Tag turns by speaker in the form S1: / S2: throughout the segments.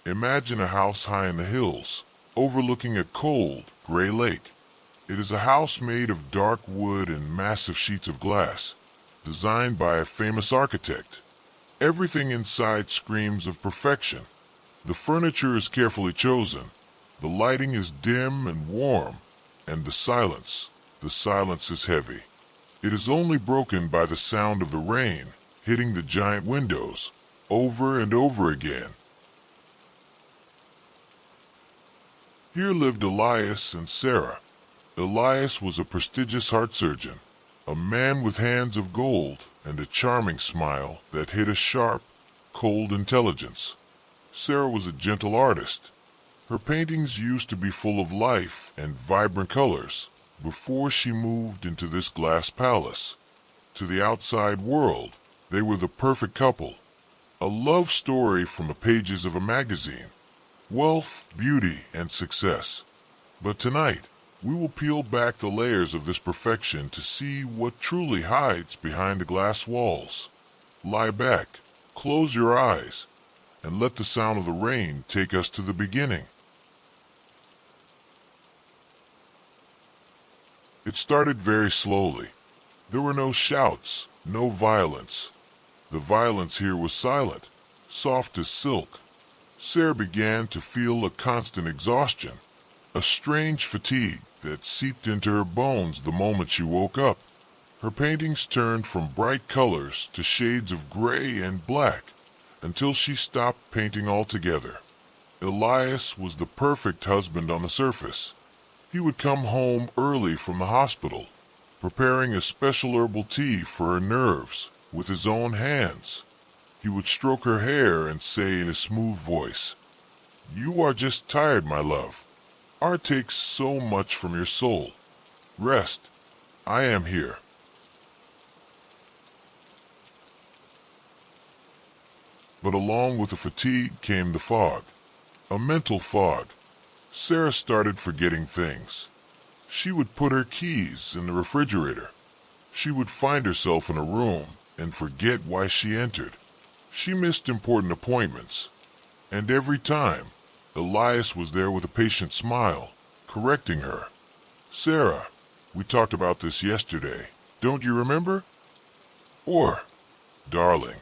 S1: Imagine a house high in the hills, overlooking a cold, gray lake. It is a house made of dark wood and massive sheets of glass, designed by a famous architect. Everything inside screams of perfection. The furniture is carefully chosen, the lighting is dim and warm, and the silence is heavy. It is only broken by the sound of the rain hitting the giant windows, over and over again. Here lived Elias and Sarah. Elias was a prestigious heart surgeon, a man with hands of gold and a charming smile that hid a sharp, cold intelligence. Sarah was a gentle artist. Her paintings used to be full of life and vibrant colors before she moved into this glass palace. To the outside world, they were the perfect couple, a love story from the pages of a magazine, wealth, beauty, and success. But tonight, we will peel back the layers of this perfection to see what truly hides behind the glass walls. Lie back, close your eyes, and let the sound of the rain take us to the beginning. It started very slowly. There were no shouts, no violence. The violence here was silent, soft as silk. Sarah began to feel a constant exhaustion, a strange fatigue that seeped into her bones the moment she woke up. Her paintings turned from bright colors to shades of gray and black until she stopped painting altogether. Elias was the perfect husband on the surface. He would come home early from the hospital, preparing a special herbal tea for her nerves with his own hands. He would stroke her hair and say in a smooth voice, "You are just tired, my love. Art takes so much from your soul. Rest. I am here." But along with the fatigue came the fog, a mental fog. Sarah started forgetting things. She would put her keys in the refrigerator. She would find herself in a room and forget why she entered. She missed important appointments. And every time, Elias was there with a patient smile, correcting her. "Sarah, we talked about this yesterday. Don't you remember?" Or, "Darling,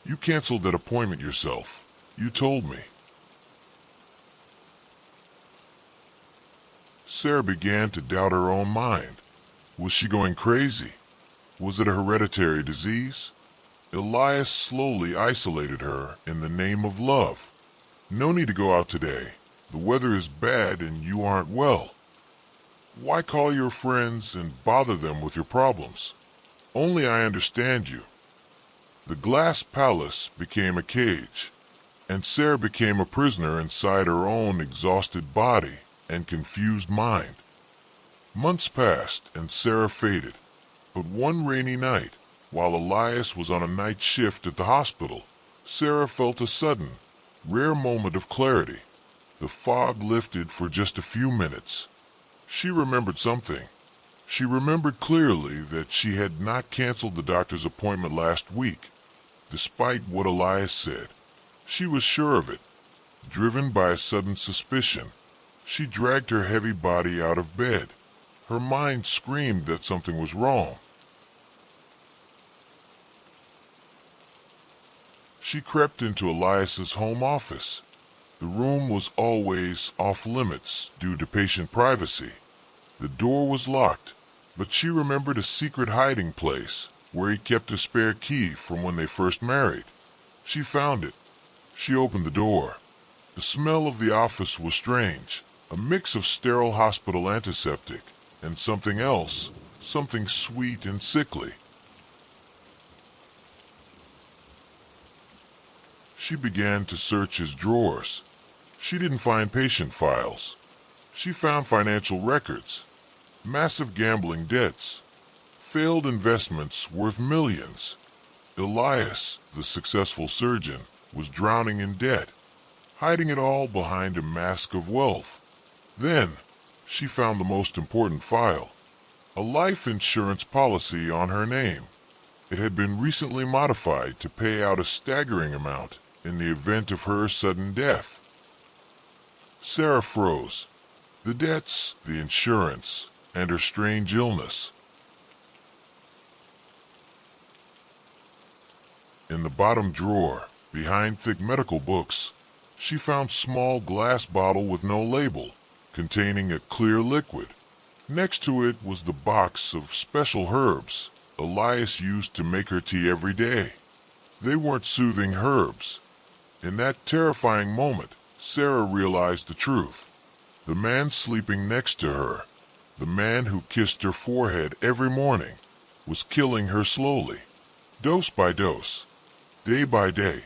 S1: you canceled that appointment yourself. You told me." Sarah began to doubt her own mind. Was she going crazy? Was it a hereditary disease? Elias slowly isolated her in the name of love. "No need to go out today. The weather is bad and you aren't well. Why call your friends and bother them with your problems? Only I understand you." The glass palace became a cage, and Sarah became a prisoner inside her own exhausted body and confused mind. Months passed and Sarah faded, but one rainy night, while Elias was on a night shift at the hospital, Sarah felt a sudden, rare moment of clarity. The fog lifted for just a few minutes. She remembered something. She remembered clearly that she had not canceled the doctor's appointment last week, despite what Elias said. She was sure of it. Driven by a sudden suspicion, she dragged her heavy body out of bed. Her mind screamed that something was wrong. She crept into Elias's home office. The room was always off limits due to patient privacy. The door was locked, but she remembered a secret hiding place where he kept a spare key from when they first married. She found it. She opened the door. The smell of the office was strange, a mix of sterile hospital antiseptic and something else, something sweet and sickly. She began to search his drawers. She didn't find patient files. She found financial records, massive gambling debts, failed investments worth millions. Elias, the successful surgeon, was drowning in debt, hiding it all behind a mask of wealth. Then, she found the most important file, a life insurance policy on her name. It had been recently modified to pay out a staggering amount in the event of her sudden death. Sarah froze. The debts, the insurance, and her strange illness. In the bottom drawer, behind thick medical books, she found a small glass bottle with no label, containing a clear liquid. Next to it was the box of special herbs Elias used to make her tea every day. They weren't soothing herbs. In that terrifying moment, Sarah realized the truth. The man sleeping next to her, the man who kissed her forehead every morning, was killing her slowly, dose by dose, day by day,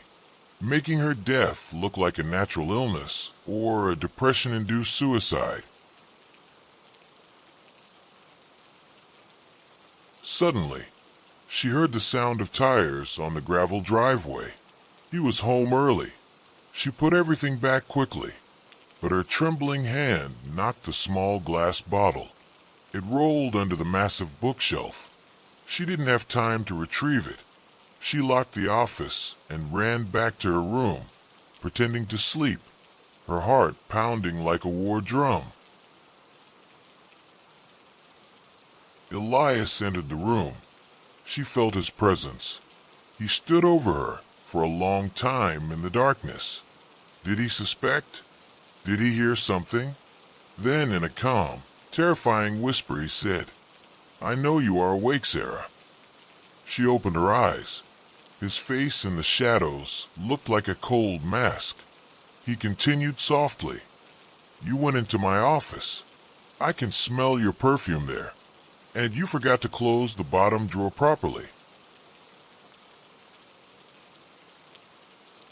S1: making her death look like a natural illness or a depression-induced suicide. Suddenly, she heard the sound of tires on the gravel driveway. He was home early. She put everything back quickly, but her trembling hand knocked the small glass bottle. It rolled under the massive bookshelf. She didn't have time to retrieve it. She locked the office and ran back to her room, pretending to sleep, her heart pounding like a war drum. Elias entered the room. She felt his presence. He stood over her for a long time in the darkness. Did he suspect? Did he hear something? Then, in a calm, terrifying whisper, he said, "I know you are awake, Sarah." She opened her eyes. His face in the shadows looked like a cold mask. He continued softly, "You went into my office. I can smell your perfume there. And you forgot to close the bottom drawer properly."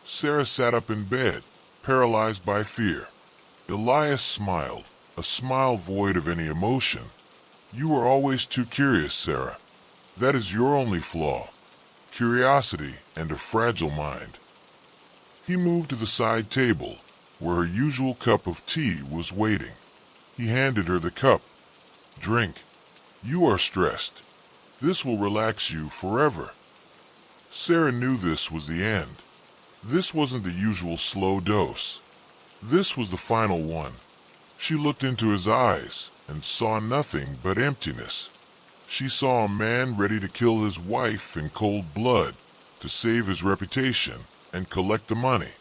S1: Sarah sat up in bed, paralyzed by fear. Elias smiled, a smile void of any emotion. "You are always too curious, Sarah. That is your only flaw. Curiosity and a fragile mind." He moved to the side table, where her usual cup of tea was waiting. He handed her the cup. "Drink. You are stressed. This will relax you forever." Sarah knew this was the end. This wasn't the usual slow dose. This was the final one. She looked into his eyes and saw nothing but emptiness. She saw a man ready to kill his wife in cold blood to save his reputation and collect the money.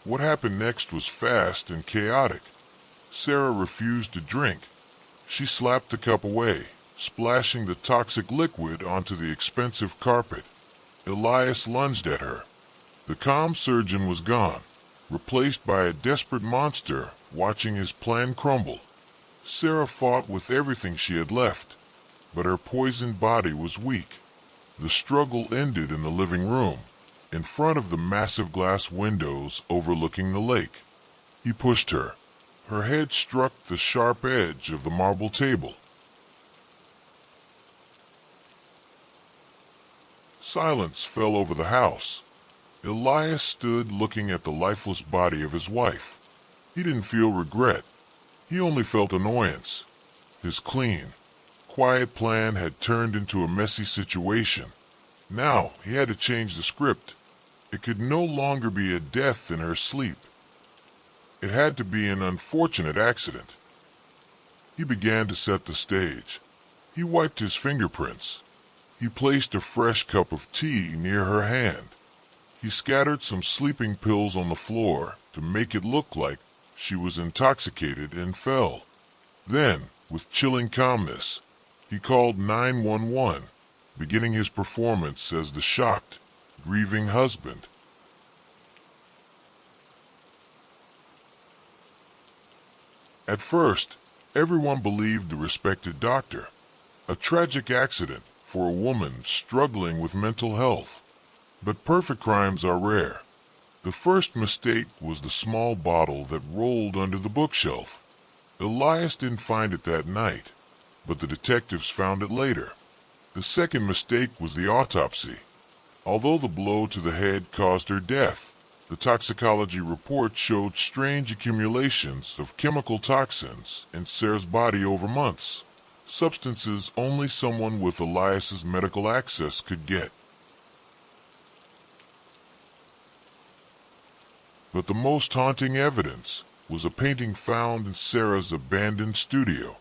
S1: What happened next was fast and chaotic. Sarah refused to drink. She slapped the cup away, splashing the toxic liquid onto the expensive carpet. Elias lunged at her. The calm surgeon was gone, replaced by a desperate monster watching his plan crumble. Sarah fought with everything she had left, but her poisoned body was weak. The struggle ended in the living room, in front of the massive glass windows overlooking the lake. He pushed her. Her head struck the sharp edge of the marble table. Silence fell over the house. Elias stood looking at the lifeless body of his wife. He didn't feel regret. He only felt annoyance. His clean, quiet plan had turned into a messy situation. Now he had to change the script. It could no longer be a death in her sleep. It had to be an unfortunate accident. He began to set the stage. He wiped his fingerprints. He placed a fresh cup of tea near her hand. He scattered some sleeping pills on the floor to make it look like she was intoxicated and fell. Then, with chilling calmness, he called 911, beginning his performance as the shocked, grieving husband. At first, everyone believed the respected doctor. A tragic accident for a woman struggling with mental health. But perfect crimes are rare. The first mistake was the small bottle that rolled under the bookshelf. Elias didn't find it that night, but the detectives found it later. The second mistake was the autopsy. Although the blow to the head caused her death, the toxicology report showed strange accumulations of chemical toxins in Sarah's body over months, substances only someone with Elias's medical access could get. But the most haunting evidence was a painting found in Sarah's abandoned studio.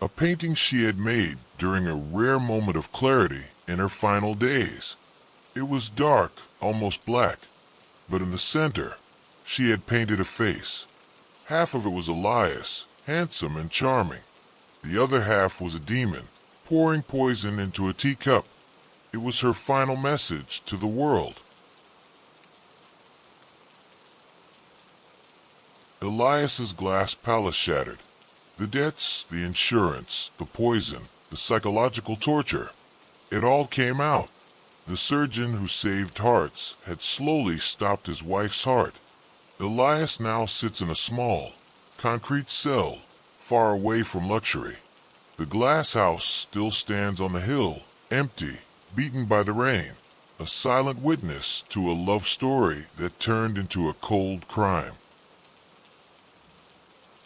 S1: A painting she had made during a rare moment of clarity in her final days. It was dark, almost black, but in the center, she had painted a face. Half of it was Elias, handsome and charming. The other half was a demon, pouring poison into a teacup. It was her final message to the world. Elias's glass palace shattered. The debts, the insurance, the poison, the psychological torture. It all came out. The surgeon who saved hearts had slowly stopped his wife's heart. Elias now sits in a small, concrete cell, far away from luxury. The glass house still stands on the hill, empty, beaten by the rain, a silent witness to a love story that turned into a cold crime.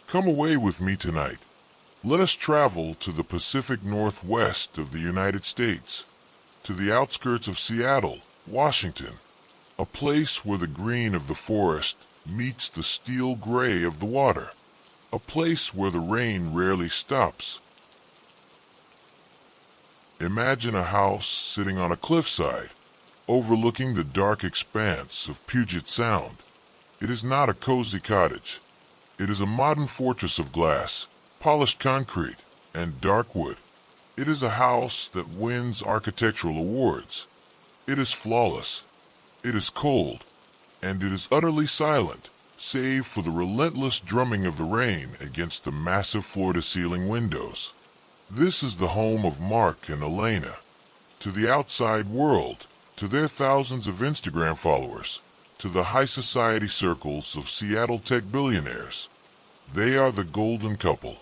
S1: Come away with me tonight. Let us travel to the Pacific Northwest of the United States, to the outskirts of Seattle, Washington, a place where the green of the forest meets the steel gray of the water, a place where the rain rarely stops. Imagine a house sitting on a cliffside, overlooking the dark expanse of Puget Sound. It is not a cozy cottage. It is a modern fortress of glass, polished concrete, and dark wood. It is a house that wins architectural awards. It is flawless. It is cold. And it is utterly silent, save for the relentless drumming of the rain against the massive floor-to-ceiling windows. This is the home of Mark and Elena. To the outside world, to their thousands of Instagram followers, to the high society circles of Seattle tech billionaires, they are the golden couple.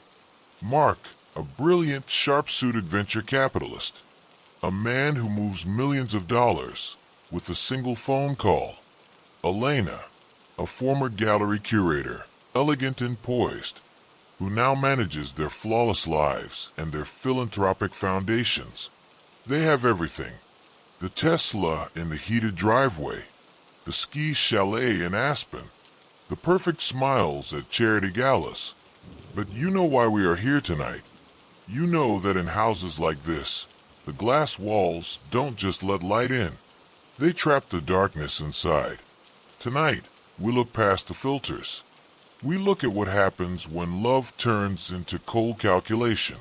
S1: Mark, a brilliant, sharp-suited venture capitalist, a man who moves millions of dollars with a single phone call. Elena, a former gallery curator, elegant and poised, who now manages their flawless lives and their philanthropic foundations. They have everything. The Tesla in the heated driveway, the ski chalet in Aspen, the perfect smiles at charity galas. But you know why we are here tonight. You know that in houses like this, the glass walls don't just let light in. They trap the darkness inside. Tonight, we look past the filters. We look at what happens when love turns into cold calculation,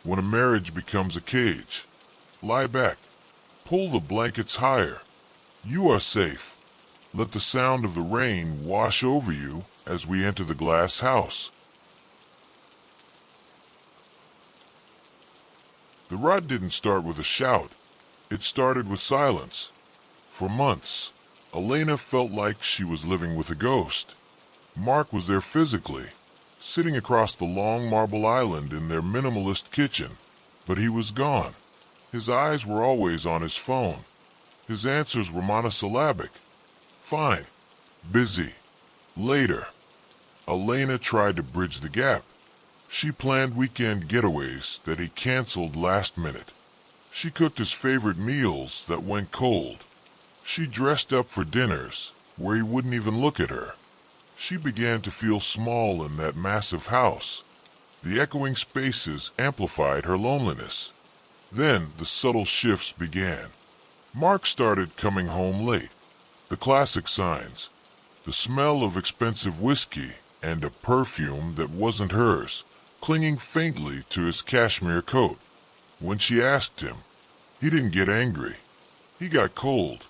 S1: when a marriage becomes a cage. Lie back. Pull the blankets higher. You are safe. Let the sound of the rain wash over you as we enter the glass house. The ride didn't start with a shout. It started with silence. For months, Elena felt like she was living with a ghost. Mark was there physically, sitting across the long marble island in their minimalist kitchen, but he was gone. His eyes were always on his phone. His answers were monosyllabic. Fine. Busy. Later. Elena tried to bridge the gap. She planned weekend getaways that he canceled last minute. She cooked his favorite meals that went cold. She dressed up for dinners where he wouldn't even look at her. She began to feel small in that massive house. The echoing spaces amplified her loneliness. Then the subtle shifts began. Mark started coming home late. The classic signs. The smell of expensive whiskey and a perfume that wasn't hers, clinging faintly to his cashmere coat. When she asked him, he didn't get angry. He got cold.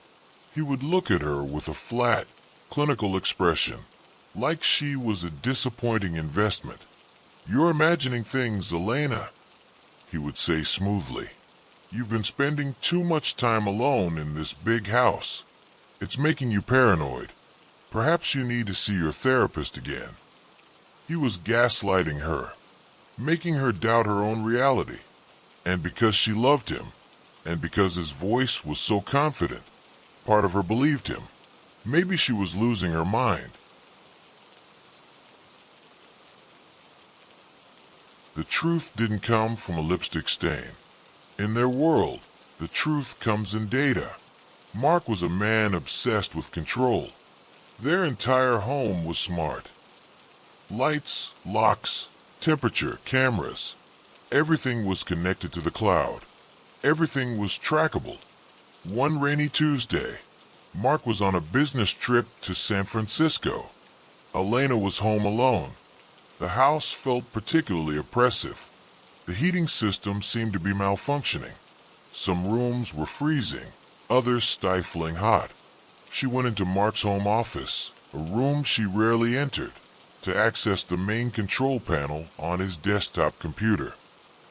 S1: He would look at her with a flat, clinical expression, like she was a disappointing investment. "You're imagining things, Elena," he would say smoothly. "You've been spending too much time alone in this big house. It's making you paranoid. Perhaps you need to see your therapist again." He was gaslighting her, making her doubt her own reality. And because she loved him, and because his voice was so confident, part of her believed him. Maybe she was losing her mind. The truth didn't come from a lipstick stain. In their world, the truth comes in data. Mark was a man obsessed with control. Their entire home was smart. Lights, locks, temperature, cameras. Everything was connected to the cloud. Everything was trackable. One rainy Tuesday, Mark was on a business trip to San Francisco. Elena was home alone. The house felt particularly oppressive. The heating system seemed to be malfunctioning. Some rooms were freezing, others stifling hot. She went into Mark's home office, a room she rarely entered, to access the main control panel on his desktop computer.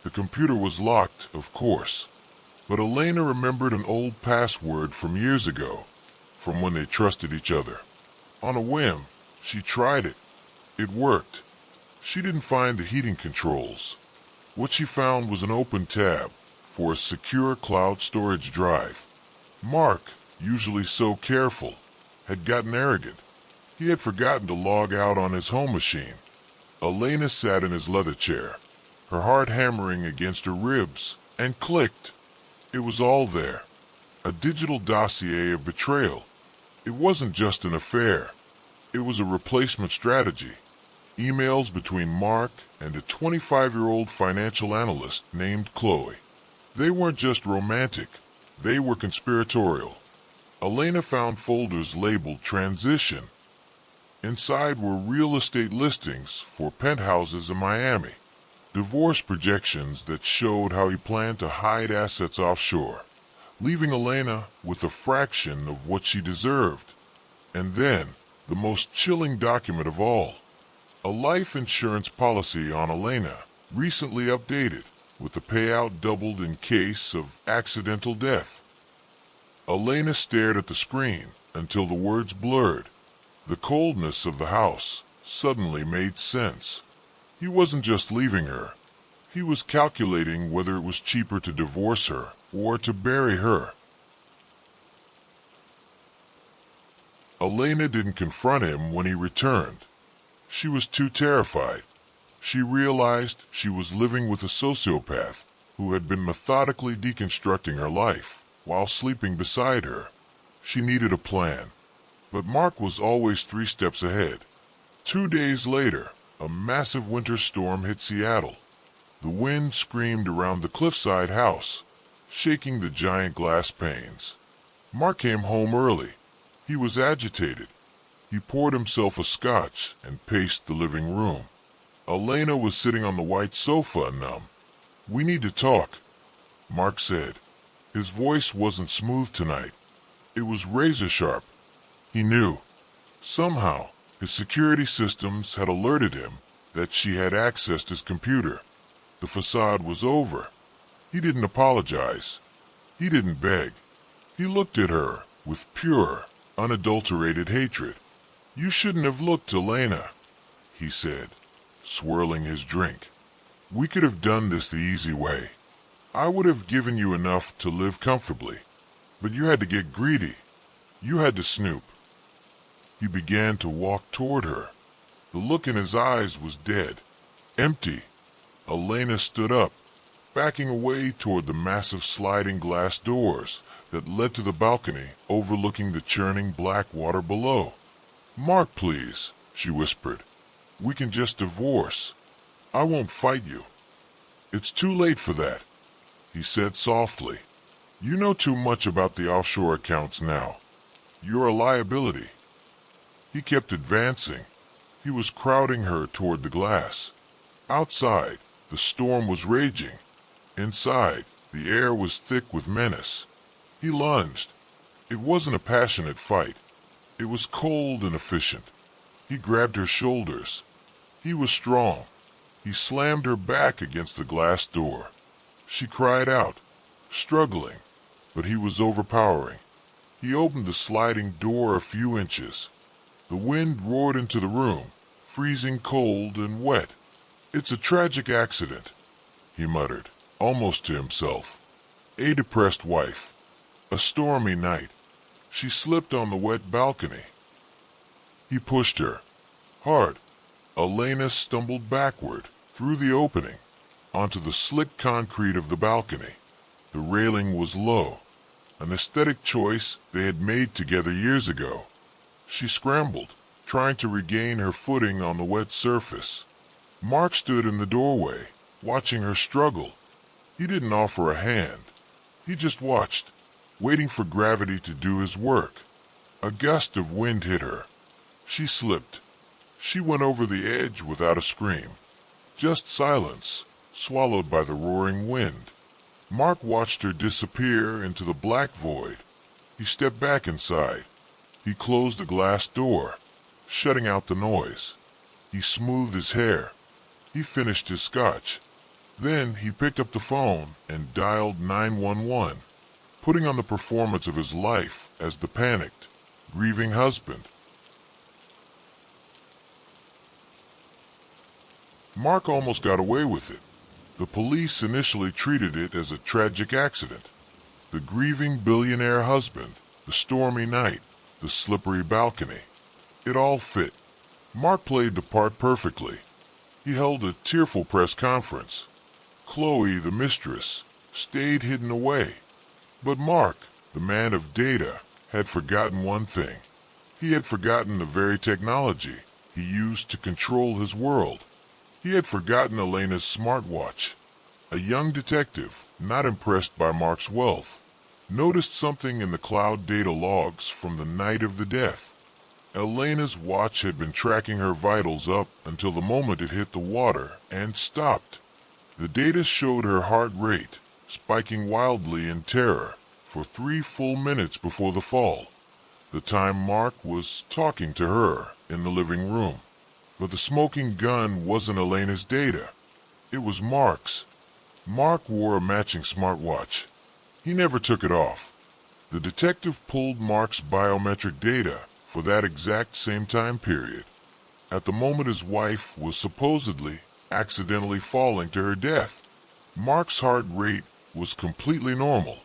S1: The computer was locked, of course, but Elena remembered an old password from years ago, from when they trusted each other. On a whim, she tried it. It worked. She didn't find the heating controls. What she found was an open tab for a secure cloud storage drive. Mark, usually so careful, had gotten arrogant. He had forgotten to log out on his home machine. Elena sat in his leather chair, her heart hammering against her ribs, and clicked. It was all there. A digital dossier of betrayal. It wasn't just an affair. It was a replacement strategy. Emails between Mark and a 25-year-old financial analyst named Chloe. They weren't just romantic. They were conspiratorial. Elena found folders labeled Transition. Inside were real estate listings for penthouses in Miami. Divorce projections that showed how he planned to hide assets offshore, leaving Elena with a fraction of what she deserved. And then, the most chilling document of all, a life insurance policy on Elena, recently updated, with the payout doubled in case of accidental death. Elena stared at the screen until the words blurred. The coldness of the house suddenly made sense. He wasn't just leaving her. He was calculating whether it was cheaper to divorce her or to bury her. Elena didn't confront him when he returned. She was too terrified. She realized she was living with a sociopath who had been methodically deconstructing her life while sleeping beside her. She needed a plan. But Mark was always 3 steps ahead. 2 days later, a massive winter storm hit Seattle. The wind screamed around the cliffside house, shaking the giant glass panes. Mark came home early. He was agitated. He poured himself a scotch and paced the living room. Elena was sitting on the white sofa, numb. "We need to talk," Mark said. His voice wasn't smooth tonight. It was razor-sharp. He knew. Somehow, his security systems had alerted him that she had accessed his computer. The facade was over. He didn't apologize. He didn't beg. He looked at her with pure, unadulterated hatred. "You shouldn't have looked, Elena," he said, swirling his drink. "We could have done this the easy way. I would have given you enough to live comfortably. But you had to get greedy. You had to snoop." He began to walk toward her. The look in his eyes was dead, empty. Elena stood up, backing away toward the massive sliding glass doors that led to the balcony overlooking the churning black water below. "Mark, please," she whispered. "We can just divorce. I won't fight you." "It's too late for that," he said softly. "You know too much about the offshore accounts now. You're a liability." He kept advancing. He was crowding her toward the glass. Outside, the storm was raging. Inside, the air was thick with menace. He lunged. It wasn't a passionate fight. It was cold and efficient. He grabbed her shoulders. He was strong. He slammed her back against the glass door. She cried out, struggling, but he was overpowering. He opened the sliding door a few inches. The wind roared into the room, freezing cold and wet. "It's a tragic accident," he muttered, almost to himself. "A depressed wife. A stormy night. She slipped on the wet balcony." He pushed her. Hard. Elena stumbled backward, through the opening, onto the slick concrete of the balcony. The railing was low, an aesthetic choice they had made together years ago. She scrambled, trying to regain her footing on the wet surface. Mark stood in the doorway, watching her struggle. He didn't offer a hand. He just watched, waiting for gravity to do his work. A gust of wind hit her. She slipped. She went over the edge without a scream. Just silence, swallowed by the roaring wind. Mark watched her disappear into the black void. He stepped back inside. He closed the glass door, shutting out the noise. He smoothed his hair. He finished his scotch. Then he picked up the phone and dialed 911, putting on the performance of his life as the panicked, grieving husband. Mark almost got away with it. The police initially treated it as a tragic accident. The grieving billionaire husband, the stormy night, the slippery balcony. It all fit. Mark played the part perfectly. He held a tearful press conference. Chloe, the mistress, stayed hidden away. But Mark, the man of data, had forgotten one thing. He had forgotten the very technology he used to control his world. He had forgotten Elena's smartwatch. A young detective, not impressed by Mark's wealth, noticed something in the cloud data logs from the night of the death. Elena's watch had been tracking her vitals up until the moment it hit the water and stopped. The data showed her heart rate spiking wildly in terror for 3 full minutes before the fall, the time Mark was talking to her in the living room. But the smoking gun wasn't Elena's data. It was Mark's. Mark wore a matching smartwatch. He never took it off. The detective pulled Mark's biometric data for that exact same time period, at the moment his wife was supposedly accidentally falling to her death. Mark's heart rate was completely normal,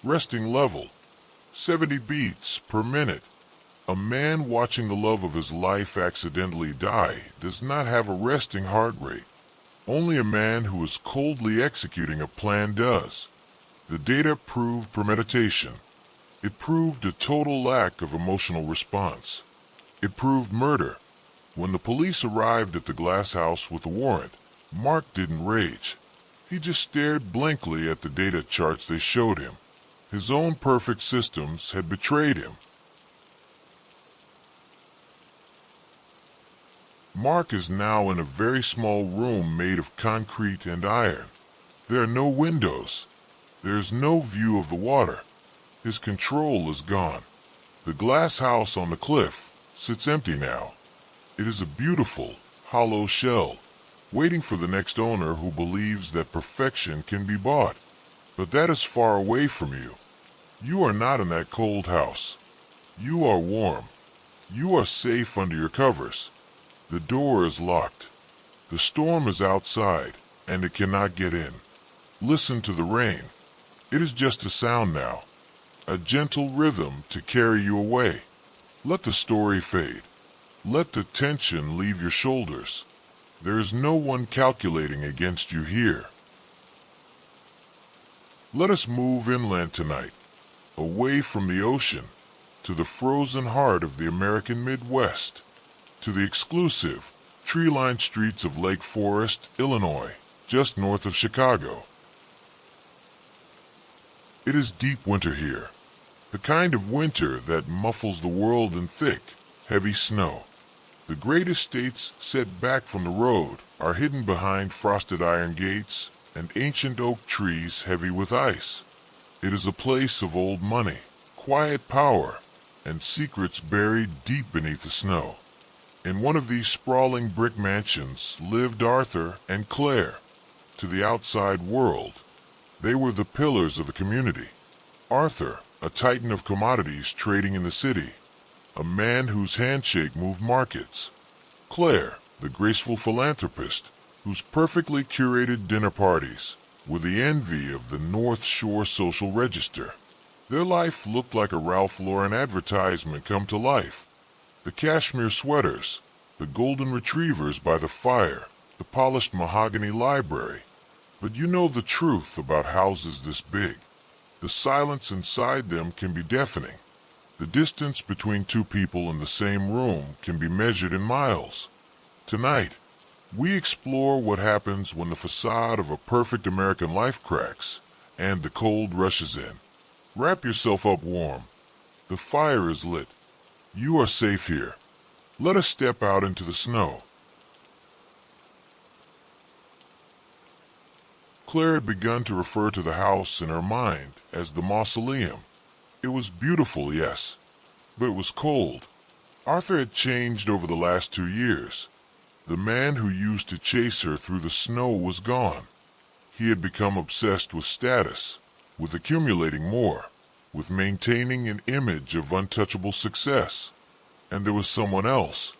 S1: resting level, 70 beats per minute. A man watching the love of his life accidentally die does not have a resting heart rate. Only a man who is coldly executing a plan does. The data proved premeditation. It proved a total lack of emotional response. It proved murder. When the police arrived at the glass house with a warrant, Mark didn't rage. He just stared blankly at the data charts they showed him. His own perfect systems had betrayed him. Mark is now in a very small room made of concrete and iron. There are no windows. There is no view of the water. His control is gone. The glass house on the cliff sits empty now. It is a beautiful, hollow shell, waiting for the next owner who believes that perfection can be bought. But that is far away from you. You are not in that cold house. You are warm. You are safe under your covers. The door is locked. The storm is outside, and it cannot get in. Listen to the rain. It is just a sound now, a gentle rhythm to carry you away. Let the story fade. Let the tension leave your shoulders. There is no one calculating against you here. Let us move inland tonight, away from the ocean, to the frozen heart of the American Midwest, to the exclusive, tree-lined streets of Lake Forest, Illinois, just north of Chicago. It is deep winter here, the kind of winter that muffles the world in thick, heavy snow. The great estates set back from the road are hidden behind frosted iron gates and ancient oak trees heavy with ice. It is a place of old money, quiet power, and secrets buried deep beneath the snow. In one of these sprawling brick mansions lived Arthur and Claire. To the outside world, they were the pillars of the community. Arthur, a titan of commodities trading in the city, a man whose handshake moved markets. Claire, the graceful philanthropist, whose perfectly curated dinner parties were the envy of the North Shore Social Register. Their life looked like a Ralph Lauren advertisement come to life. The cashmere sweaters, the golden retrievers by the fire, the polished mahogany library. But you know the truth about houses this big. The silence inside them can be deafening. The distance between two people in the same room can be measured in miles. Tonight, we explore what happens when the facade of a perfect American life cracks and the cold rushes in. Wrap yourself up warm. The fire is lit. You are safe here. Let us step out into the snow. Claire had begun to refer to the house in her mind as the mausoleum. It was beautiful, yes, but it was cold. Arthur had changed over the last 2 years. The man who used to chase her through the snow was gone. He had become obsessed with status, with accumulating more, with maintaining an image of untouchable success. And there was someone else.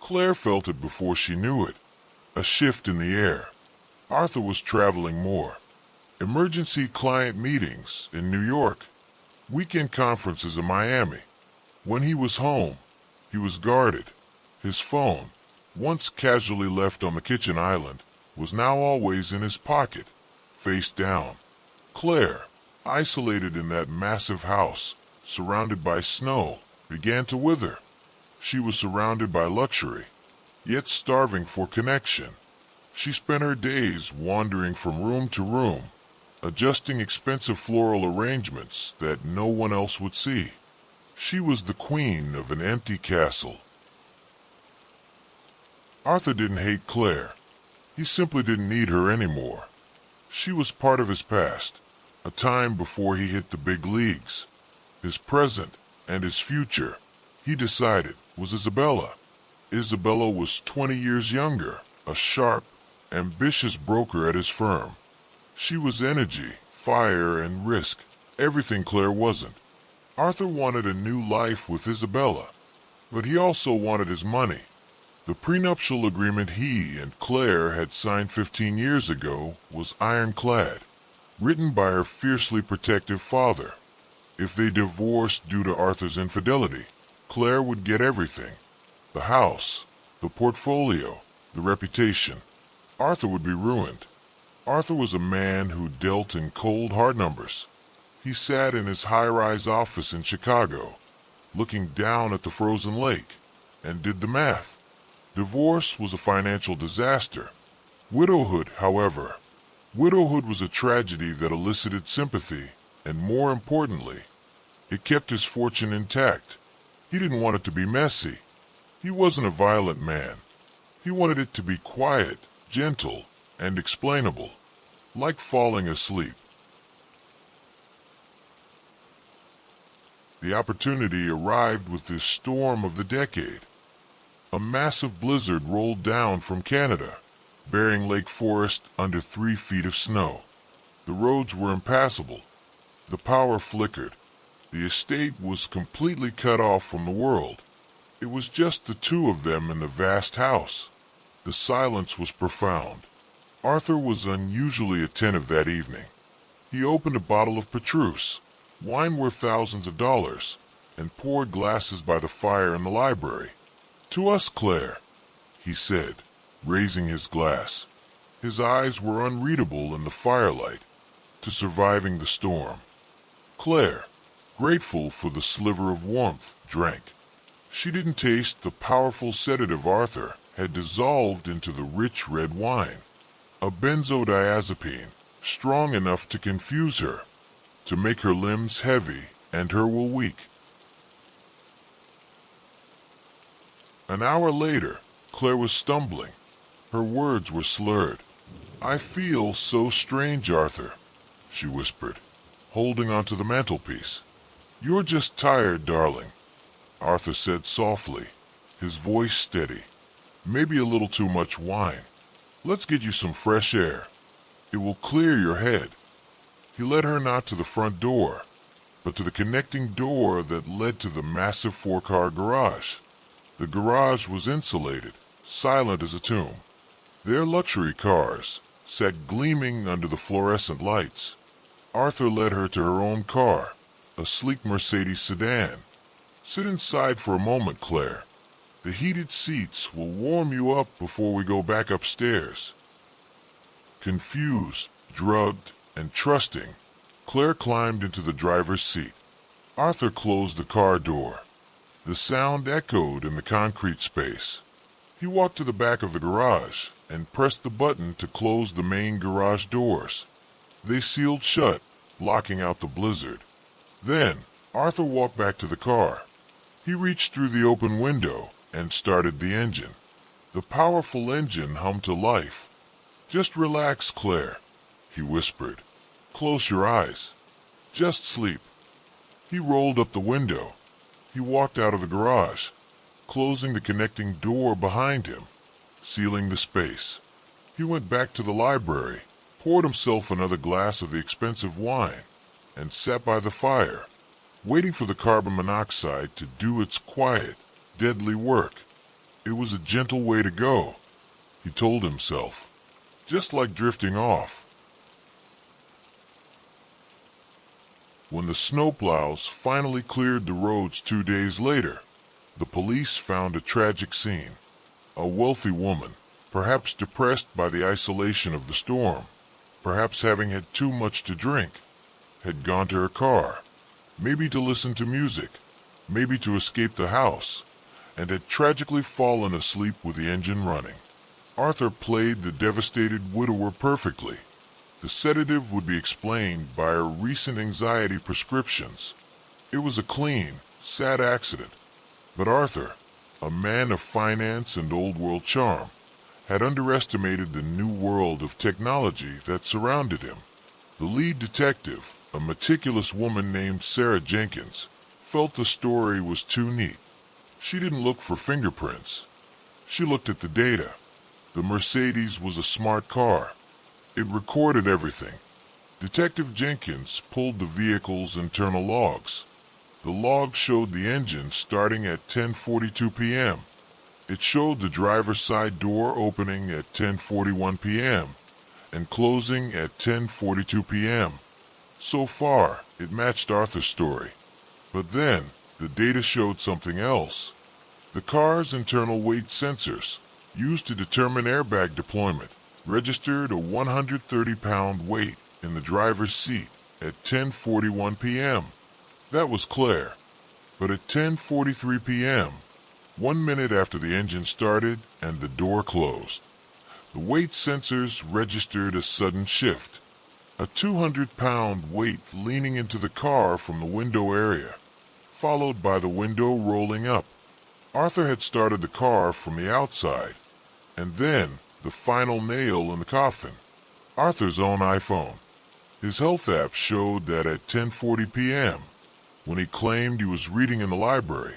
S1: Claire felt it before she knew it. A shift in the air. Arthur was traveling more. Emergency client meetings in New York. Weekend conferences in Miami. When he was home, he was guarded. His phone, once casually left on the kitchen island, was now always in his pocket, face down. Claire, isolated in that massive house, surrounded by snow, began to wither. She was surrounded by luxury, yet starving for connection. She spent her days wandering from room to room, adjusting expensive floral arrangements that no one else would see. She was the queen of an empty castle. Arthur didn't hate Claire. He simply didn't need her anymore. She was part of his past, a time before he hit the big leagues. His present and his future, he decided, was Isabella. Isabella was 20 years younger, a sharp, ambitious broker at his firm. She was energy, fire, and risk, everything Claire wasn't. Arthur wanted a new life with Isabella, but he also wanted his money. The prenuptial agreement he and Claire had signed 15 years ago was ironclad, written by her fiercely protective father. If they divorced due to Arthur's infidelity, Claire would get everything. The house, the portfolio, the reputation. Arthur would be ruined. Arthur was a man who dealt in cold hard numbers. He sat in his high-rise office in Chicago, looking down at the frozen lake, and did the math. Divorce was a financial disaster. Widowhood, however, widowhood was a tragedy that elicited sympathy, and more importantly, it kept his fortune intact. He didn't want it to be messy. He wasn't a violent man. He wanted it to be quiet, gentle, and explainable, like falling asleep. The opportunity arrived with this storm of the decade. A massive blizzard rolled down from Canada, burying Lake Forest under 3 feet of snow. The roads were impassable. The power flickered. The estate was completely cut off from the world. It was just the two of them in the vast house. The silence was profound. Arthur was unusually attentive that evening. He opened a bottle of Petrus, wine worth thousands of dollars, and poured glasses by the fire in the library. "To us, Claire," he said, raising his glass. His eyes were unreadable in the firelight. "To surviving the storm." Claire, grateful for the sliver of warmth, drank. She didn't taste the powerful sedative Arthur had dissolved into the rich red wine. A benzodiazepine, strong enough to confuse her, to make her limbs heavy and her will weak. An hour later, Claire was stumbling. Her words were slurred. "I feel so strange, Arthur," she whispered, holding onto the mantelpiece. "You're just tired, darling," Arthur said softly, his voice steady. "Maybe a little too much wine. Let's get you some fresh air. It will clear your head." He led her not to the front door, but to the connecting door that led to the massive 4-car garage. The garage was insulated, silent as a tomb. Their luxury cars sat gleaming under the fluorescent lights. Arthur led her to her own car, a sleek Mercedes sedan. "Sit inside for a moment, Claire. The heated seats will warm you up before we go back upstairs." Confused, drugged, and trusting, Claire climbed into the driver's seat. Arthur closed the car door. The sound echoed in the concrete space. He walked to the back of the garage and pressed the button to close the main garage doors. They sealed shut, blocking out the blizzard. Then, Arthur walked back to the car. He reached through the open window and started the engine. The powerful engine hummed to life. "Just relax, Claire," he whispered. "Close your eyes. Just sleep." He rolled up the window. He walked out of the garage, closing the connecting door behind him, sealing the space. He went back to the library, poured himself another glass of the expensive wine, and sat by the fire, waiting for the carbon monoxide to do its quiet, deadly work. It was a gentle way to go, he told himself, just like drifting off. When the snowplows finally cleared the roads 2 days later, the police found a tragic scene. A wealthy woman, perhaps depressed by the isolation of the storm, perhaps having had too much to drink, had gone to her car, maybe to listen to music, maybe to escape the house, and had tragically fallen asleep with the engine running. Arthur played the devastated widower perfectly. The sedative would be explained by her recent anxiety prescriptions. It was a clean, sad accident. But Arthur, a man of finance and old-world charm, had underestimated the new world of technology that surrounded him. The lead detective, a meticulous woman named Sarah Jenkins, felt the story was too neat. She didn't look for fingerprints. She looked at the data. The Mercedes was a smart car. It recorded everything. Detective Jenkins pulled the vehicle's internal logs. The log showed the engine starting at 10:42 p.m. It showed the driver's side door opening at 10:41 p.m. and closing at 10:42 p.m. So far, it matched Arthur's story. But then, the data showed something else. The car's internal weight sensors, used to determine airbag deployment, registered a 130-pound weight in the driver's seat at 10:41 p.m. That was Claire. But at 10:43 p.m., 1 minute after the engine started and the door closed, the weight sensors registered a sudden shift. A 200-pound weight leaning into the car from the window area, followed by the window rolling up. Arthur had started the car from the outside, and then the final nail in the coffin, Arthur's own iPhone. His health app showed that at 10:40 p.m., when he claimed he was reading in the library,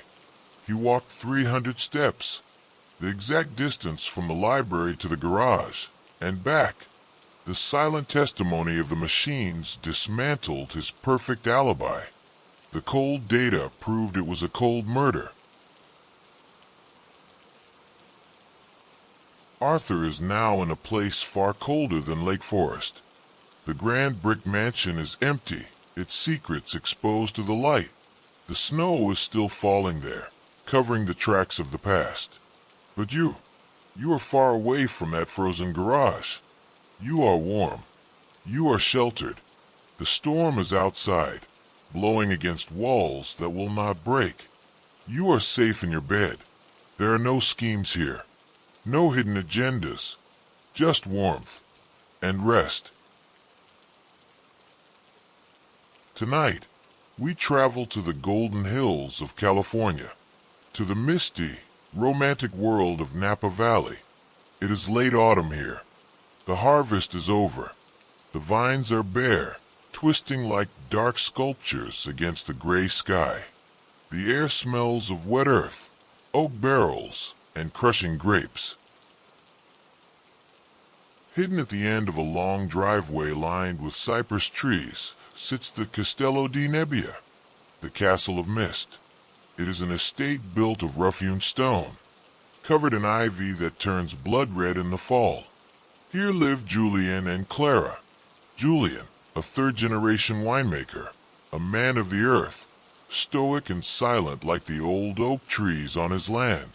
S1: he walked 300 steps, the exact distance from the library to the garage and back. The silent testimony of the machines dismantled his perfect alibi. The cold data proved it was a cold murder. Arthur is now in a place far colder than Lake Forest. The grand brick mansion is empty, its secrets exposed to the light. The snow is still falling there, covering the tracks of the past. But you are far away from that frozen garage. You are warm. You are sheltered. The storm is outside, blowing against walls that will not break. You are safe in your bed. There are no schemes here. No hidden agendas, just warmth and rest. Tonight, we travel to the golden hills of California, to the misty, romantic world of Napa Valley. It is late autumn here. The harvest is over. The vines are bare, twisting like dark sculptures against the gray sky. The air smells of wet earth, oak barrels, and crushing grapes. Hidden at the end of a long driveway lined with cypress trees sits the Castello di Nebbia, the Castle of Mist. It is an estate built of rough-hewn stone, covered in ivy that turns blood red in the fall. Here live Julian and Clara. Julian, a third-generation winemaker, a man of the earth, stoic and silent like the old oak trees on his land.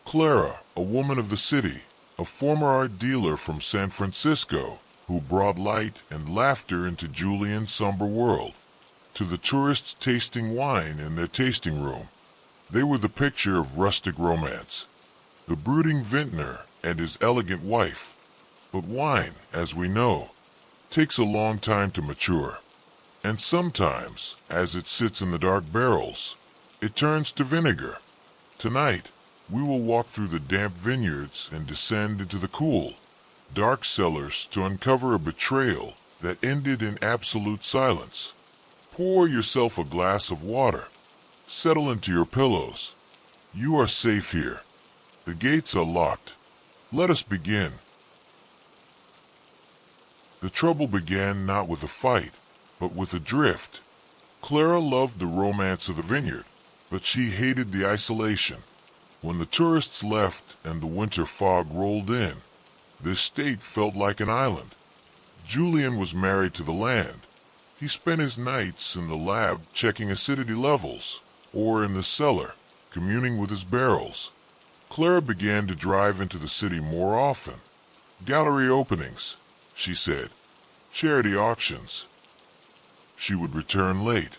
S1: Clara, a woman of the city, a former art dealer from San Francisco, who brought light and laughter into Julian's somber world. to the tourists tasting wine in their tasting room. They were the picture of rustic romance, the brooding vintner and his elegant wife. But wine, as we know, takes a long time to mature. And sometimes, as it sits in the dark barrels, it turns to vinegar. Tonight, we will walk through the damp vineyards and descend into the cool, dark cellars to uncover a betrayal that ended in absolute silence. Pour yourself a glass of water. Settle into your pillows. You are safe here. The gates are locked. Let us begin. The trouble began not with a fight, but with a drift. Clara loved the romance of the vineyard, but she hated the isolation. When the tourists left and the winter fog rolled in, the estate felt like an island. Julian was married to the land. He spent his nights in the lab checking acidity levels, or in the cellar, communing with his barrels. Clara began to drive into the city more often. Gallery openings, she said. Charity auctions. She would return late,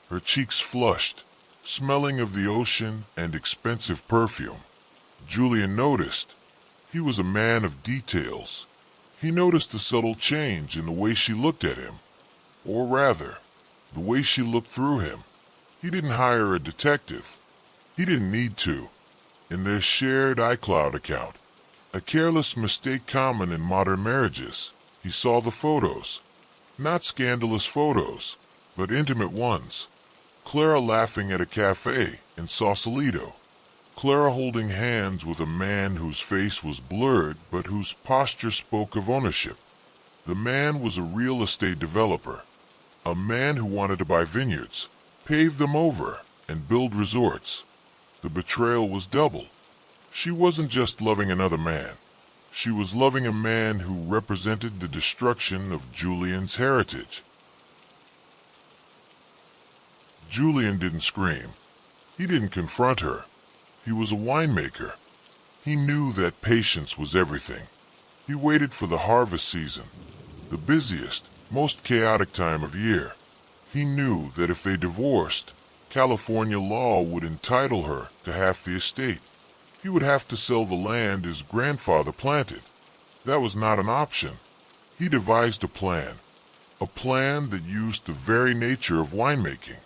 S1: her cheeks flushed, smelling of the ocean and expensive perfume. Julian noticed. He was a man of details. He noticed the subtle change in the way she looked at him, or rather, the way she looked through him. He didn't hire a detective. He didn't need to. In their shared iCloud account, a careless mistake common in modern marriages, he saw the photos. Not scandalous photos, but intimate ones. Clara laughing at a cafe in Sausalito. Clara holding hands with a man whose face was blurred but whose posture spoke of ownership. The man was a real estate developer, a man who wanted to buy vineyards, pave them over, and build resorts. The betrayal was double. She wasn't just loving another man. She was loving a man who represented the destruction of Julian's heritage. Julian didn't scream. He didn't confront her. He was a winemaker. He knew that patience was everything. He waited for the harvest season, the busiest, most chaotic time of year. He knew that if they divorced, California law would entitle her to half the estate. He would have to sell the land his grandfather planted. That was not an option. He devised a plan that used the very nature of winemaking.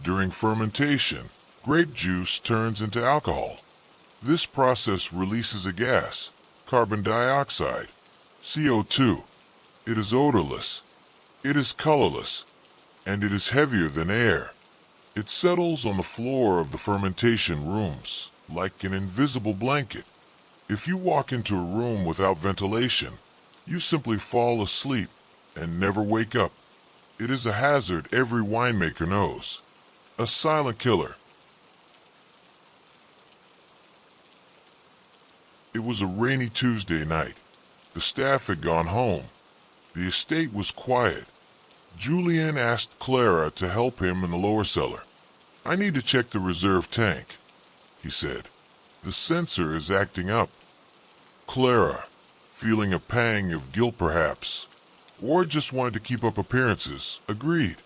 S1: During fermentation, grape juice turns into alcohol. This process releases a gas, carbon dioxide, CO2. It is odorless. It is colorless. And it is heavier than air. It settles on the floor of the fermentation rooms, like an invisible blanket. If you walk into a room without ventilation, you simply fall asleep and never wake up. It is a hazard every winemaker knows. A silent killer. It was a rainy Tuesday night. The staff had gone home. The estate was quiet. Julian asked Clara to help him in the lower cellar. "I need to check the reserve tank," he said. "The sensor is acting up." Clara, feeling a pang of guilt perhaps, or just wanted to keep up appearances, agreed.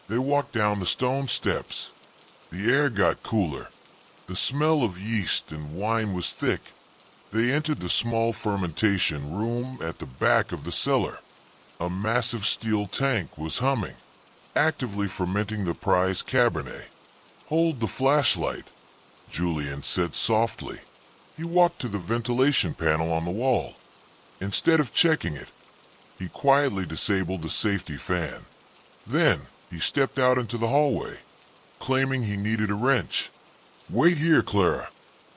S1: They walked down the stone steps. The air got cooler. The smell of yeast and wine was thick. They entered the small fermentation room at the back of the cellar. A massive steel tank was humming, actively fermenting the prize Cabernet. "Hold the flashlight," Julian said softly. He walked to the ventilation panel on the wall. Instead of checking it, he quietly disabled the safety fan. Then he stepped out into the hallway, claiming he needed a wrench. "Wait here, Clara,"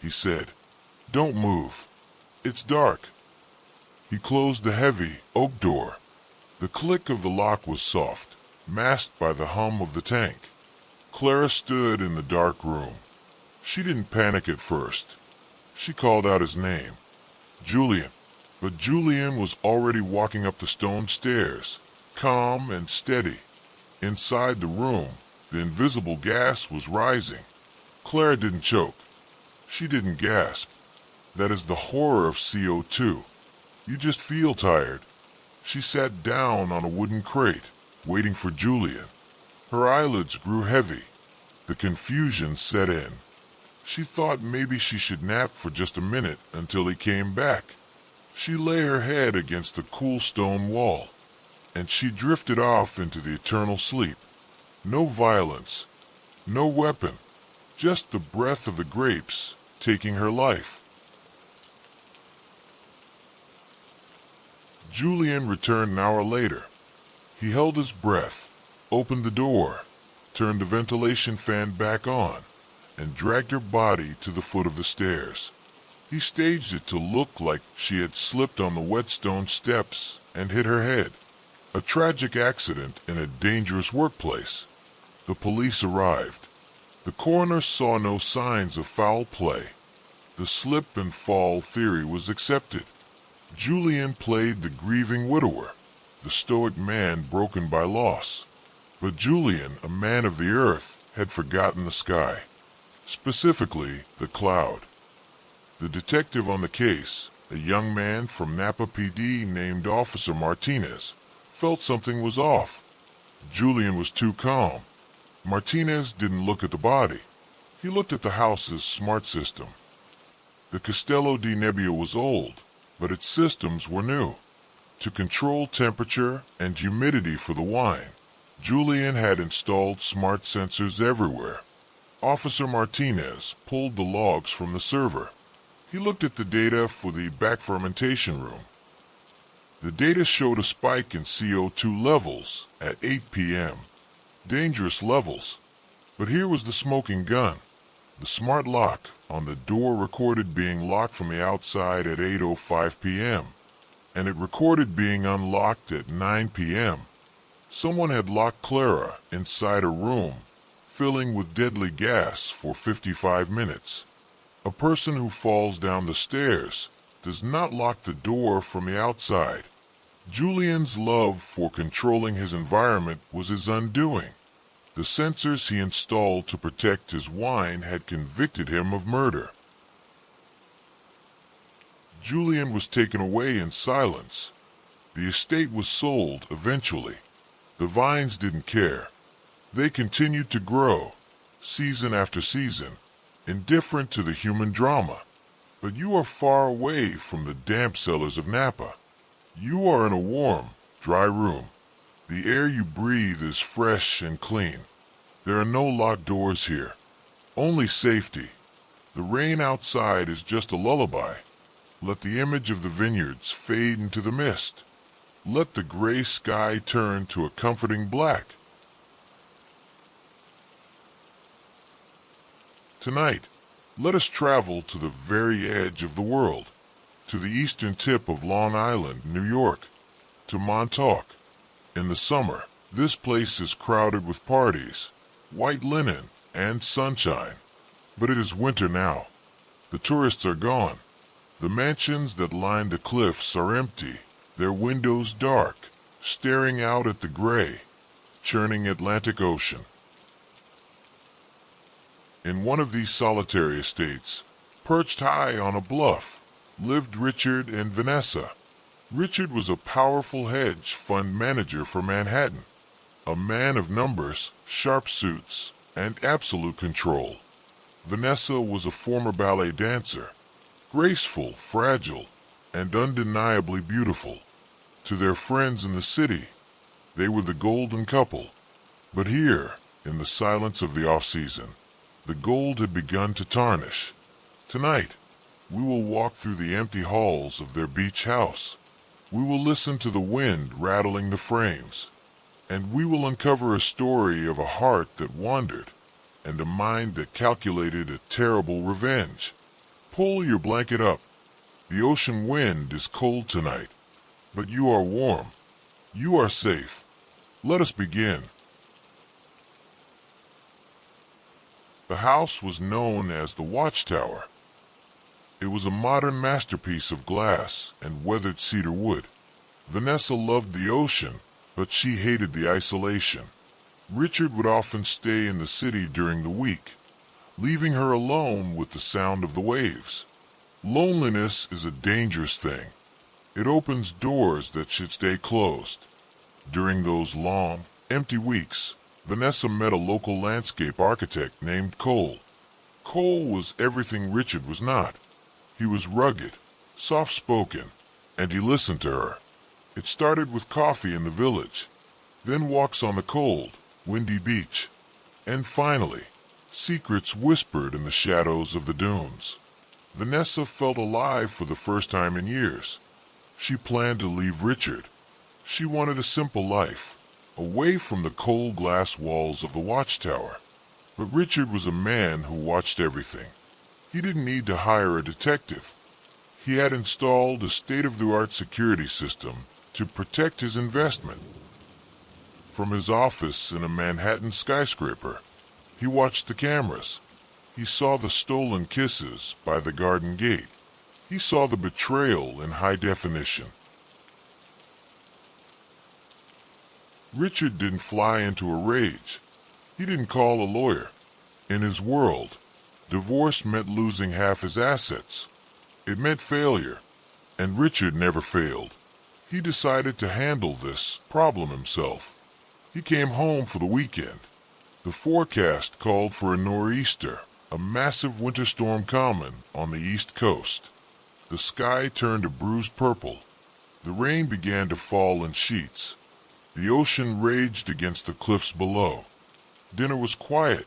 S1: he said. "Don't move. It's dark." He closed the heavy oak door. The click of the lock was soft, masked by the hum of the tank. Clara stood in the dark room. She didn't panic at first. She called out his name, "Julian." But Julian was already walking up the stone stairs, calm and steady. Inside the room, the invisible gas was rising. Clara didn't choke. She didn't gasp. That is the horror of CO2. You just feel tired. She sat down on a wooden crate, waiting for Julian. Her eyelids grew heavy. The confusion set in. She thought maybe she should nap for just a minute until he came back. She lay her head against the cool stone wall, and she drifted off into the eternal sleep. No violence, no weapon, just the breath of the grapes taking her life. Julian returned an hour later. He held his breath, opened the door, turned the ventilation fan back on, and dragged her body to the foot of the stairs. He staged it to look like she had slipped on the wet stone steps and hit her head. A tragic accident in a dangerous workplace. The police arrived. The coroner saw no signs of foul play. The slip and fall theory was accepted. Julian played the grieving widower, the stoic man broken by loss. But Julian, a man of the earth, had forgotten the sky, specifically the cloud. The detective on the case, a young man from Napa PD named Officer Martinez, felt something was off. Julian was too calm. Martinez didn't look at the body. He looked at the house's smart system. The Castello di Nebbia was old, but its systems were new. To control temperature and humidity for the wine, Julian had installed smart sensors everywhere. Officer Martinez pulled the logs from the server. He looked at the data for the back fermentation room. The data showed a spike in CO2 levels at 8 p.m. Dangerous levels. But here was the smoking gun. The smart lock on the door recorded being locked from the outside at 8:05 p.m. and it recorded being unlocked at 9 p.m. Someone had locked Clara inside a room, filling with deadly gas for 55 minutes. A person who falls down the stairs does not lock the door from the outside. Julian's love for controlling his environment was his undoing. The sensors he installed to protect his wine had convicted him of murder. Julian was taken away in silence. The estate was sold eventually. The vines didn't care. They continued to grow, season after season, indifferent to the human drama. But you are far away from the damp cellars of Napa. You are in a warm, dry room. The air you breathe is fresh and clean. There are no locked doors here. Only safety. The rain outside is just a lullaby. Let the image of the vineyards fade into the mist. Let the gray sky turn to a comforting black. Tonight, let us travel to the very edge of the world, to the eastern tip of Long Island, New York, to Montauk. In the summer, this place is crowded with parties, white linen, and sunshine. But it is winter now. The tourists are gone. The mansions that line the cliffs are empty, their windows dark, staring out at the gray, churning Atlantic Ocean. In one of these solitary estates, perched high on a bluff, lived Richard and Vanessa. Richard was a powerful hedge fund manager for Manhattan, a man of numbers, sharp suits, and absolute control. Vanessa was a former ballet dancer, graceful, fragile, and undeniably beautiful. To their friends in the city, they were the golden couple. But here, in the silence of the off-season, the gold had begun to tarnish. Tonight, we will walk through the empty halls of their beach house. We will listen to the wind rattling the frames, and we will uncover a story of a heart that wandered and a mind that calculated a terrible revenge. Pull your blanket up. The ocean wind is cold tonight, but you are warm. You are safe. Let us begin. The house was known as the Watchtower. It was a modern masterpiece of glass and weathered cedar wood. Vanessa loved the ocean, but she hated the isolation. Richard would often stay in the city during the week, leaving her alone with the sound of the waves. Loneliness is a dangerous thing. It opens doors that should stay closed. During those long, empty weeks, Vanessa met a local landscape architect named Cole. Cole was everything Richard was not. He was rugged, soft-spoken, and he listened to her. It started with coffee in the village, then walks on the cold, windy beach, and finally, secrets whispered in the shadows of the dunes. Vanessa felt alive for the first time in years. She planned to leave Richard. She wanted a simple life, away from the cold glass walls of the watchtower. But Richard was a man who watched everything. He didn't need to hire a detective. He had installed a state-of-the-art security system to protect his investment. From his office in a Manhattan skyscraper, he watched the cameras. He saw the stolen kisses by the garden gate. He saw the betrayal in high definition. Richard didn't fly into a rage. He didn't call a lawyer. In his world, divorce meant losing half his assets. It meant failure, and Richard never failed. He decided to handle this problem himself. He came home for the weekend. The forecast called for a nor'easter, a massive winter storm common on the east coast. The sky turned a bruised purple. The rain began to fall in sheets. The ocean raged against the cliffs below. Dinner was quiet.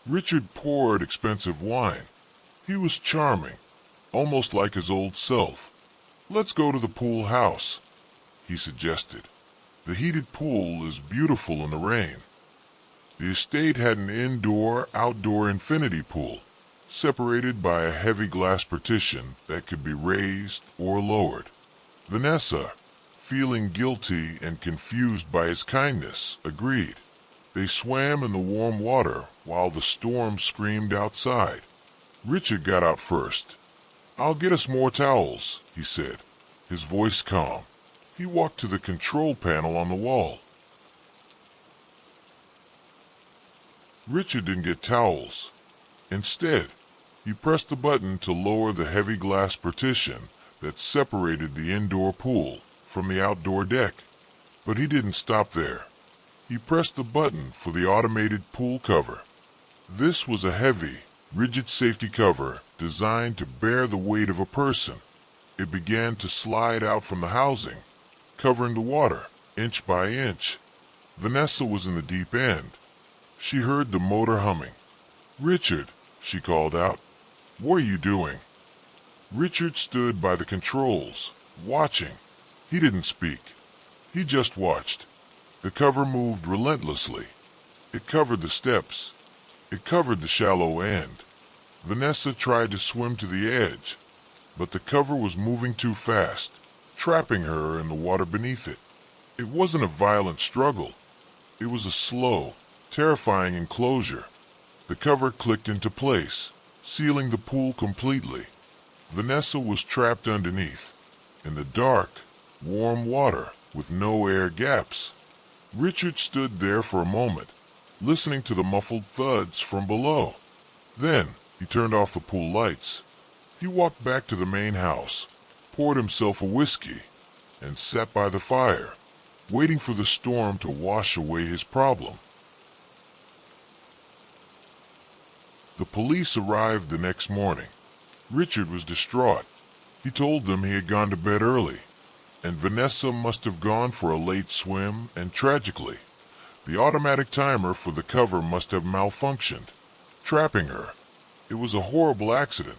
S1: Richard poured expensive wine. He was charming, almost like his old self. "Let's go to the pool house," he suggested. "The heated pool is beautiful in the rain." The estate had an indoor-outdoor infinity pool, separated by a heavy glass partition that could be raised or lowered. Vanessa, feeling guilty and confused by his kindness, agreed. They swam in the warm water while the storm screamed outside. Richard got out first. "I'll get us more towels," he said, his voice calm. He walked to the control panel on the wall. Richard didn't get towels. Instead, he pressed a button to lower the heavy glass partition that separated the indoor pool from the outdoor deck. But he didn't stop there. He pressed the button for the automated pool cover. This was a heavy, rigid safety cover designed to bear the weight of a person. It began to slide out from the housing, covering the water, inch by inch. Vanessa was in the deep end. She heard the motor humming. "Richard," she called out, "what are you doing?" Richard stood by the controls, watching. He didn't speak. He just watched. The cover moved relentlessly. It covered the steps. It covered the shallow end. Vanessa tried to swim to the edge, but the cover was moving too fast, trapping her in the water beneath it. It wasn't a violent struggle. It was a slow, terrifying enclosure. The cover clicked into place, sealing the pool completely. Vanessa was trapped underneath, in the dark, warm water with no air gaps. Richard stood there for a moment, listening to the muffled thuds from below. Then he turned off the pool lights. He walked back to the main house, poured himself a whiskey, and sat by the fire, waiting for the storm to wash away his problem. The police arrived the next morning. Richard was distraught. He told them he had gone to bed early, and Vanessa must have gone for a late swim, and tragically, the automatic timer for the cover must have malfunctioned, trapping her. It was a horrible accident.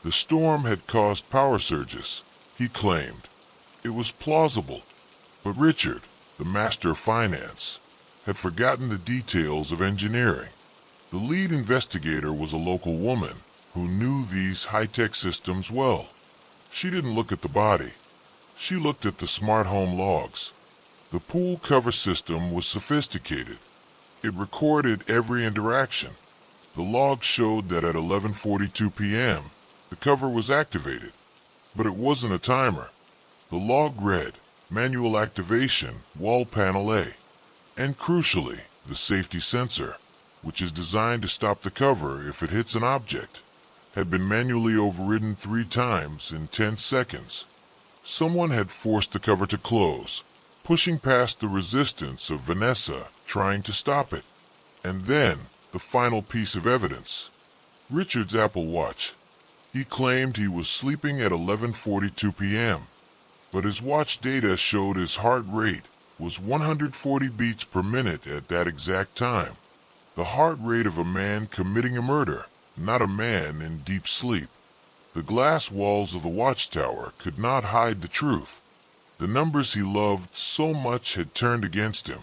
S1: The storm had caused power surges, he claimed. It was plausible, but Richard, the master of finance, had forgotten the details of engineering. The lead investigator was a local woman who knew these high-tech systems well. She didn't look at the body. She looked at the smart home logs. The pool cover system was sophisticated. It recorded every interaction. The logs showed that at 11:42 p.m., the cover was activated, but it wasn't a timer. The log read, "Manual activation, wall panel A," and crucially, the safety sensor, which is designed to stop the cover if it hits an object, had been manually overridden 3 times in 10 seconds. Someone had forced the cover to close, pushing past the resistance of Vanessa trying to stop it. And then, the final piece of evidence. Richard's Apple Watch. He claimed he was sleeping at 11:42 p.m., but his watch data showed his heart rate was 140 beats per minute at that exact time. The heart rate of a man committing a murder, not a man in deep sleep. The glass walls of the watchtower could not hide the truth. The numbers he loved so much had turned against him.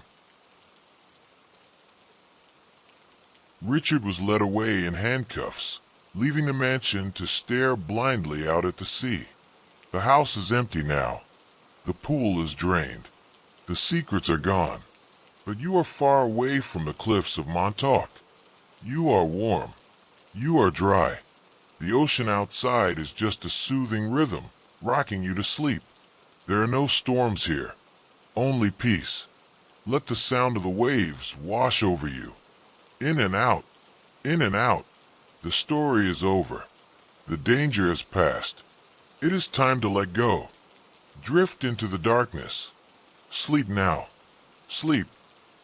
S1: Richard was led away in handcuffs, leaving the mansion to stare blindly out at the sea. The house is empty now. The pool is drained. The secrets are gone. But you are far away from the cliffs of Montauk. You are warm. You are dry. The ocean outside is just a soothing rhythm, rocking you to sleep. There are no storms here. Only peace. Let the sound of the waves wash over you. In and out. In and out. The story is over. The danger has passed. It is time to let go. Drift into the darkness. Sleep now. Sleep.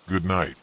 S1: Good night.